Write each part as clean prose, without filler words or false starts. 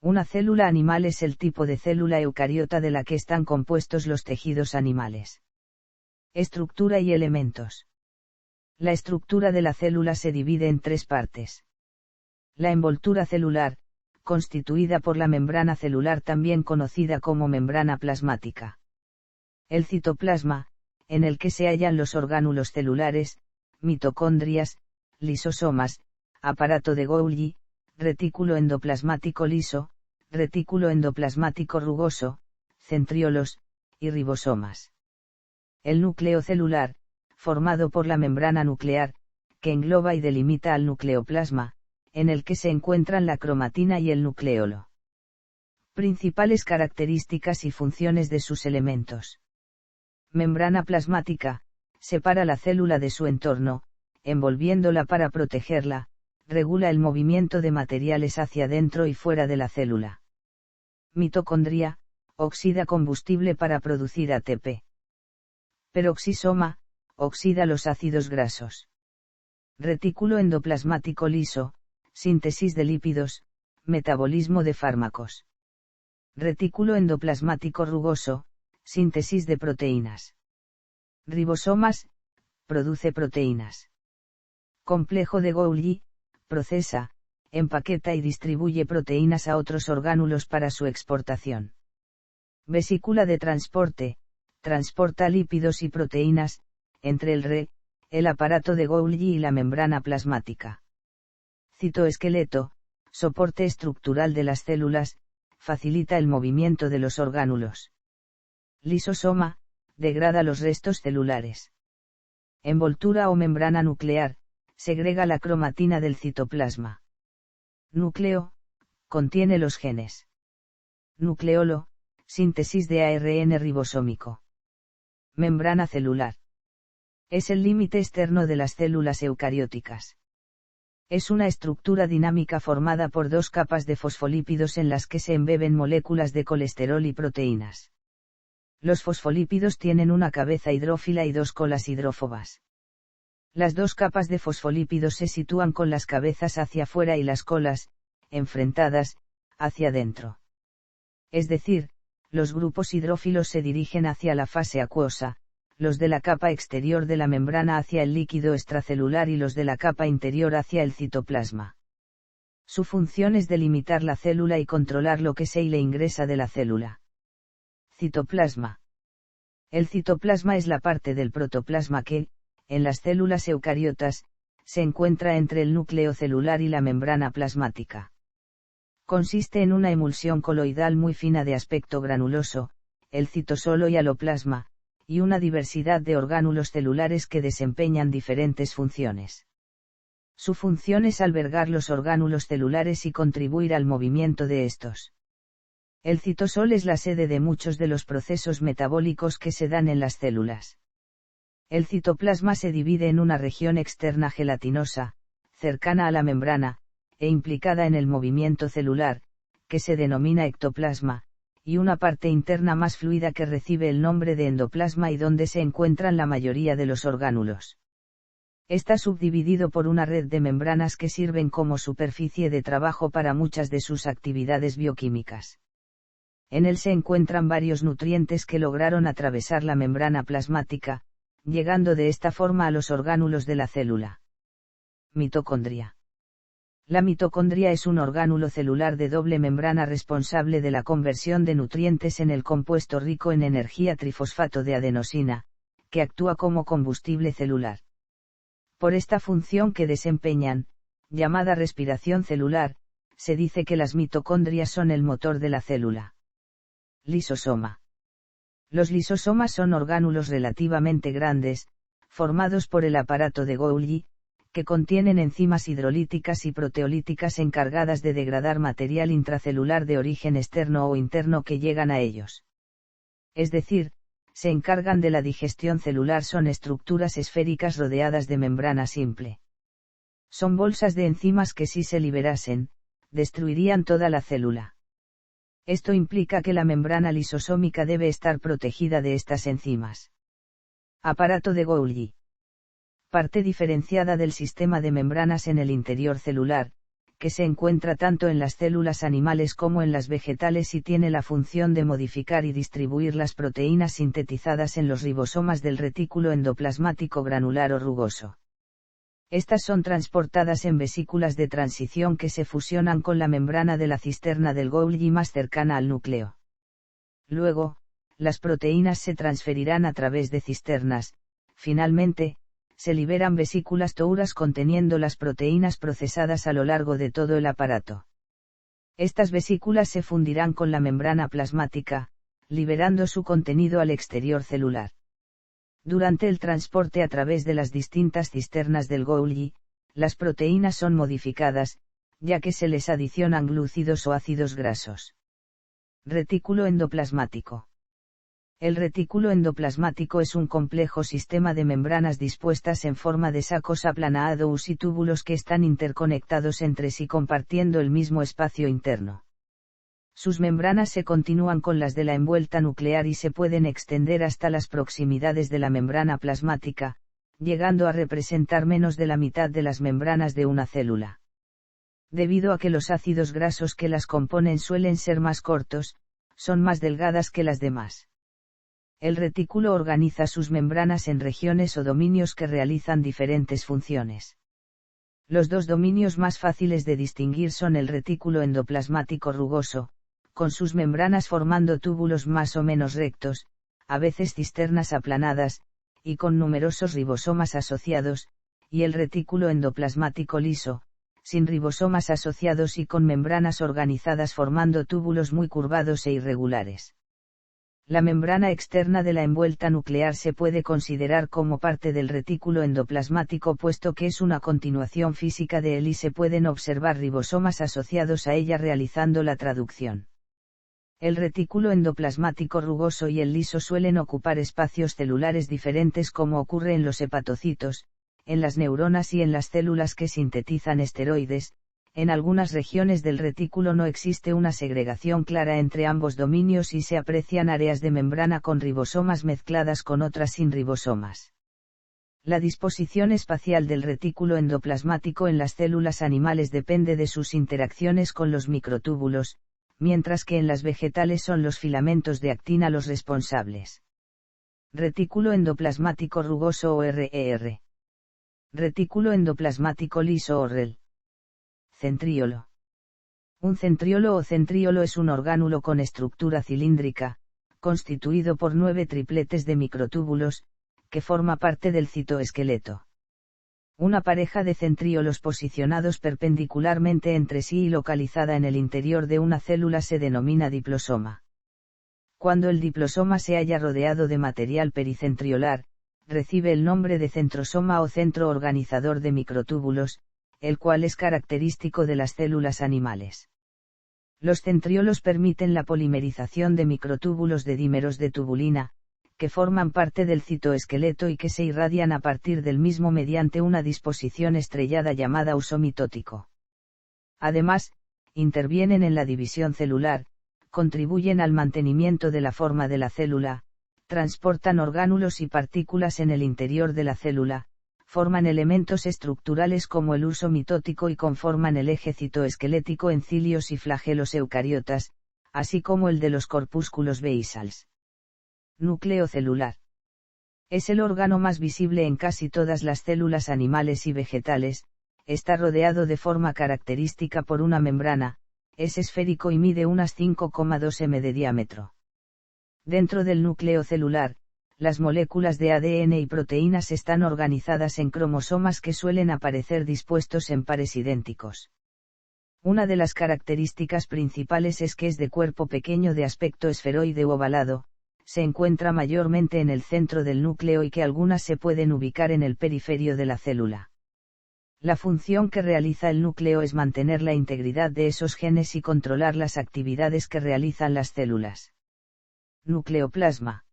Una célula animal es el tipo de célula eucariota de la que están compuestos los tejidos animales. Estructura y elementos. La estructura de la célula se divide en tres partes. La envoltura celular, constituida por la membrana celular también conocida como membrana plasmática. El citoplasma, en el que se hallan los orgánulos celulares, mitocondrias, lisosomas, aparato de Golgi, retículo endoplasmático liso, retículo endoplasmático rugoso, centriolos, y ribosomas. El núcleo celular, formado por la membrana nuclear, que engloba y delimita al nucleoplasma, en el que se encuentran la cromatina y el nucleolo. Principales características y funciones de sus elementos. Membrana plasmática, separa la célula de su entorno, envolviéndola para protegerla, regula el movimiento de materiales hacia dentro y fuera de la célula. Mitocondria, oxida combustible para producir ATP. Peroxisoma, oxida los ácidos grasos. Retículo endoplasmático liso, síntesis de lípidos, metabolismo de fármacos. Retículo endoplasmático rugoso, síntesis de proteínas. Ribosomas, produce proteínas. Complejo de Golgi, procesa, empaqueta y distribuye proteínas a otros orgánulos para su exportación. Vesícula de transporte, transporta lípidos y proteínas, entre el aparato de Golgi y la membrana plasmática. Citoesqueleto, soporte estructural de las células, facilita el movimiento de los orgánulos. Lisosoma, degrada los restos celulares. Envoltura o membrana nuclear, segrega la cromatina del citoplasma. Núcleo, contiene los genes. Nucleolo, síntesis de ARN ribosómico. Membrana celular. Es el límite externo de las células eucarióticas. Es una estructura dinámica formada por dos capas de fosfolípidos en las que se embeben moléculas de colesterol y proteínas. Los fosfolípidos tienen una cabeza hidrófila y dos colas hidrófobas. Las dos capas de fosfolípidos se sitúan con las cabezas hacia afuera y las colas, enfrentadas, hacia adentro. Es decir, los grupos hidrófilos se dirigen hacia la fase acuosa, los de la capa exterior de la membrana hacia el líquido extracelular y los de la capa interior hacia el citoplasma. Su función es delimitar la célula y controlar lo que se y le ingresa de la célula. Citoplasma. El citoplasma es la parte del protoplasma que, en las células eucariotas, se encuentra entre el núcleo celular y la membrana plasmática. Consiste en una emulsión coloidal muy fina de aspecto granuloso, el citosolo y aloplasma, y una diversidad de orgánulos celulares que desempeñan diferentes funciones. Su función es albergar los orgánulos celulares y contribuir al movimiento de estos. El citosol es la sede de muchos de los procesos metabólicos que se dan en las células. El citoplasma se divide en una región externa gelatinosa, cercana a la membrana, e implicada en el movimiento celular, que se denomina ectoplasma, y una parte interna más fluida que recibe el nombre de endoplasma y donde se encuentran la mayoría de los orgánulos. Está subdividido por una red de membranas que sirven como superficie de trabajo para muchas de sus actividades bioquímicas. En él se encuentran varios nutrientes que lograron atravesar la membrana plasmática, llegando de esta forma a los orgánulos de la célula. Mitocondria. La mitocondria es un orgánulo celular de doble membrana responsable de la conversión de nutrientes en el compuesto rico en energía trifosfato de adenosina, que actúa como combustible celular. Por esta función que desempeñan, llamada respiración celular, se dice que las mitocondrias son el motor de la célula. Lisosoma. Los lisosomas son orgánulos relativamente grandes, formados por el aparato de Golgi, que contienen enzimas hidrolíticas y proteolíticas encargadas de degradar material intracelular de origen externo o interno que llegan a ellos. Es decir, se encargan de la digestión celular. Son estructuras esféricas rodeadas de membrana simple. Son bolsas de enzimas que si se liberasen, destruirían toda la célula. Esto implica que la membrana lisosómica debe estar protegida de estas enzimas. Aparato de Golgi. Parte diferenciada del sistema de membranas en el interior celular, que se encuentra tanto en las células animales como en las vegetales y tiene la función de modificar y distribuir las proteínas sintetizadas en los ribosomas del retículo endoplasmático granular o rugoso. Estas son transportadas en vesículas de transición que se fusionan con la membrana de la cisterna del Golgi más cercana al núcleo. Luego, las proteínas se transferirán a través de cisternas. Finalmente, se liberan vesículas touras conteniendo las proteínas procesadas a lo largo de todo el aparato. Estas vesículas se fundirán con la membrana plasmática, liberando su contenido al exterior celular. Durante el transporte a través de las distintas cisternas del Golgi, las proteínas son modificadas, ya que se les adicionan glúcidos o ácidos grasos. Retículo endoplasmático. El retículo endoplasmático es un complejo sistema de membranas dispuestas en forma de sacos aplanados y túbulos que están interconectados entre sí compartiendo el mismo espacio interno. Sus membranas se continúan con las de la envuelta nuclear y se pueden extender hasta las proximidades de la membrana plasmática, llegando a representar menos de la mitad de las membranas de una célula. Debido a que los ácidos grasos que las componen suelen ser más cortos, son más delgadas que las demás. El retículo organiza sus membranas en regiones o dominios que realizan diferentes funciones. Los dos dominios más fáciles de distinguir son el retículo endoplasmático rugoso, con sus membranas formando túbulos más o menos rectos, a veces cisternas aplanadas, y con numerosos ribosomas asociados, y el retículo endoplasmático liso, sin ribosomas asociados y con membranas organizadas formando túbulos muy curvados e irregulares. La membrana externa de la envuelta nuclear se puede considerar como parte del retículo endoplasmático puesto que es una continuación física de él y se pueden observar ribosomas asociados a ella realizando la traducción. El retículo endoplasmático rugoso y el liso suelen ocupar espacios celulares diferentes como ocurre en los hepatocitos, en las neuronas y en las células que sintetizan esteroides. En algunas regiones del retículo no existe una segregación clara entre ambos dominios y se aprecian áreas de membrana con ribosomas mezcladas con otras sin ribosomas. La disposición espacial del retículo endoplasmático en las células animales depende de sus interacciones con los microtúbulos, mientras que en las vegetales son los filamentos de actina los responsables. Retículo endoplasmático rugoso o RER. Retículo endoplasmático liso o REL. Centríolo. Un centriolo o centríolo es un orgánulo con estructura cilíndrica, constituido por 9 tripletes de microtúbulos, que forma parte del citoesqueleto. Una pareja de centríolos posicionados perpendicularmente entre sí y localizada en el interior de una célula se denomina diplosoma. Cuando el diplosoma se haya rodeado de material pericentriolar, recibe el nombre de centrosoma o centro organizador de microtúbulos, el cual es característico de las células animales. Los centriolos permiten la polimerización de microtúbulos de dímeros de tubulina, que forman parte del citoesqueleto y que se irradian a partir del mismo mediante una disposición estrellada llamada uso mitótico. Además, intervienen en la división celular, contribuyen al mantenimiento de la forma de la célula, transportan orgánulos y partículas en el interior de la célula, forman elementos estructurales como el uso mitótico y conforman el eje citoesquelético en cilios y flagelos eucariotas, así como el de los corpúsculos basals. Núcleo celular. Es el órgano más visible en casi todas las células animales y vegetales, está rodeado de forma característica por una membrana, es esférico y mide unas 5,2 m de diámetro. Dentro del núcleo celular, las moléculas de ADN y proteínas están organizadas en cromosomas que suelen aparecer dispuestos en pares idénticos. Una de las características principales es que es de cuerpo pequeño de aspecto esferoide u ovalado, se encuentra mayormente en el centro del núcleo y que algunas se pueden ubicar en el periferio de la célula. La función que realiza el núcleo es mantener la integridad de esos genes y controlar las actividades que realizan las células. Nucleoplasma.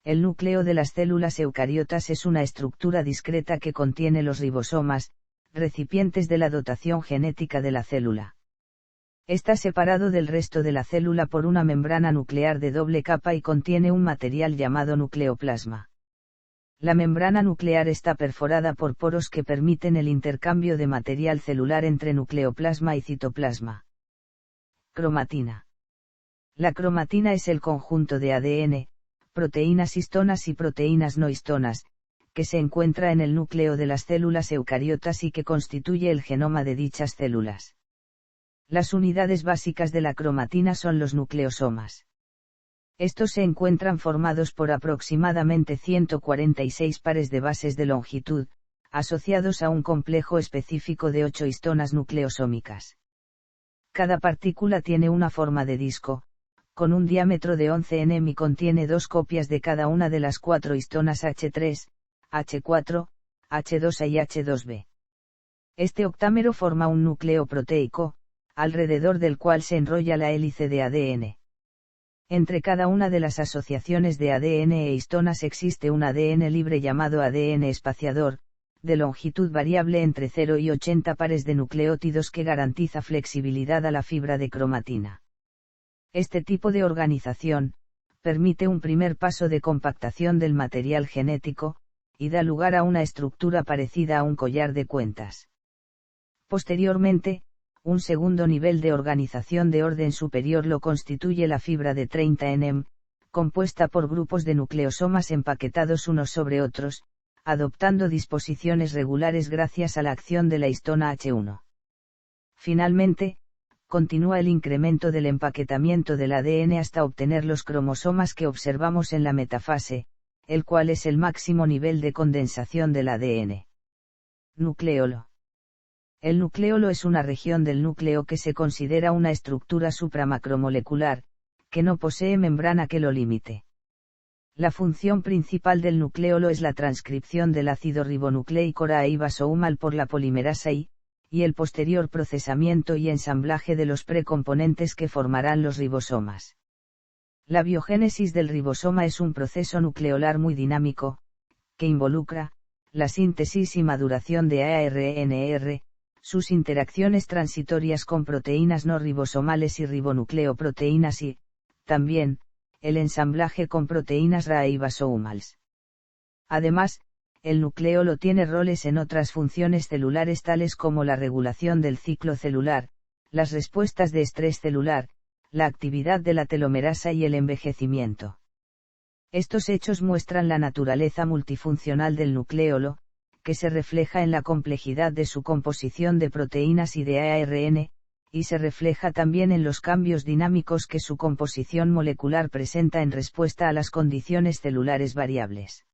El núcleo de las células eucariotas es una estructura discreta que contiene los ribosomas, recipientes de la dotación genética de la célula. Está separado del resto de la célula por una membrana nuclear de doble capa y contiene un material llamado nucleoplasma. La membrana nuclear está perforada por poros que permiten el intercambio de material celular entre nucleoplasma y citoplasma. Cromatina. La cromatina es el conjunto de ADN, proteínas histonas y proteínas no histonas, que se encuentra en el núcleo de las células eucariotas y que constituye el genoma de dichas células. Las unidades básicas de la cromatina son los nucleosomas. Estos se encuentran formados por aproximadamente 146 pares de bases de longitud, asociados a un complejo específico de 8 histonas nucleosómicas. Cada partícula tiene una forma de disco, con un diámetro de 11 nm y contiene 2 copias de cada una de las 4 histonas H3, H4, H2A y H2B. Este octámero forma un núcleo proteico, alrededor del cual se enrolla la hélice de ADN. Entre cada una de las asociaciones de ADN e histonas existe un ADN libre llamado ADN espaciador, de longitud variable entre 0 y 80 pares de nucleótidos que garantiza flexibilidad a la fibra de cromatina. Este tipo de organización permite un primer paso de compactación del material genético, y da lugar a una estructura parecida a un collar de cuentas. Posteriormente, un segundo nivel de organización de orden superior lo constituye la fibra de 30 nm, compuesta por grupos de nucleosomas empaquetados unos sobre otros, adoptando disposiciones regulares gracias a la acción de la histona H1. Finalmente, continúa el incremento del empaquetamiento del ADN hasta obtener los cromosomas que observamos en la metafase, el cual es el máximo nivel de condensación del ADN. Nucleolo. El nucleolo es una región del núcleo que se considera una estructura supramacromolecular, que no posee membrana que lo limite. La función principal del nucleolo es la transcripción del ácido ribonucleico RAI-vasohumal por la polimerasa I, y el posterior procesamiento y ensamblaje de los precomponentes que formarán los ribosomas. La biogénesis del ribosoma es un proceso nucleolar muy dinámico, que involucra la síntesis y maduración de ARNR, sus interacciones transitorias con proteínas no ribosomales y ribonucleoproteínas y, también, el ensamblaje con proteínas RAI-vasohumals. Además, el nucleolo tiene roles en otras funciones celulares tales como la regulación del ciclo celular, las respuestas de estrés celular, la actividad de la telomerasa y el envejecimiento. Estos hechos muestran la naturaleza multifuncional del nucleolo, que se refleja en la complejidad de su composición de proteínas y de ARN, y se refleja también en los cambios dinámicos que su composición molecular presenta en respuesta a las condiciones celulares variables.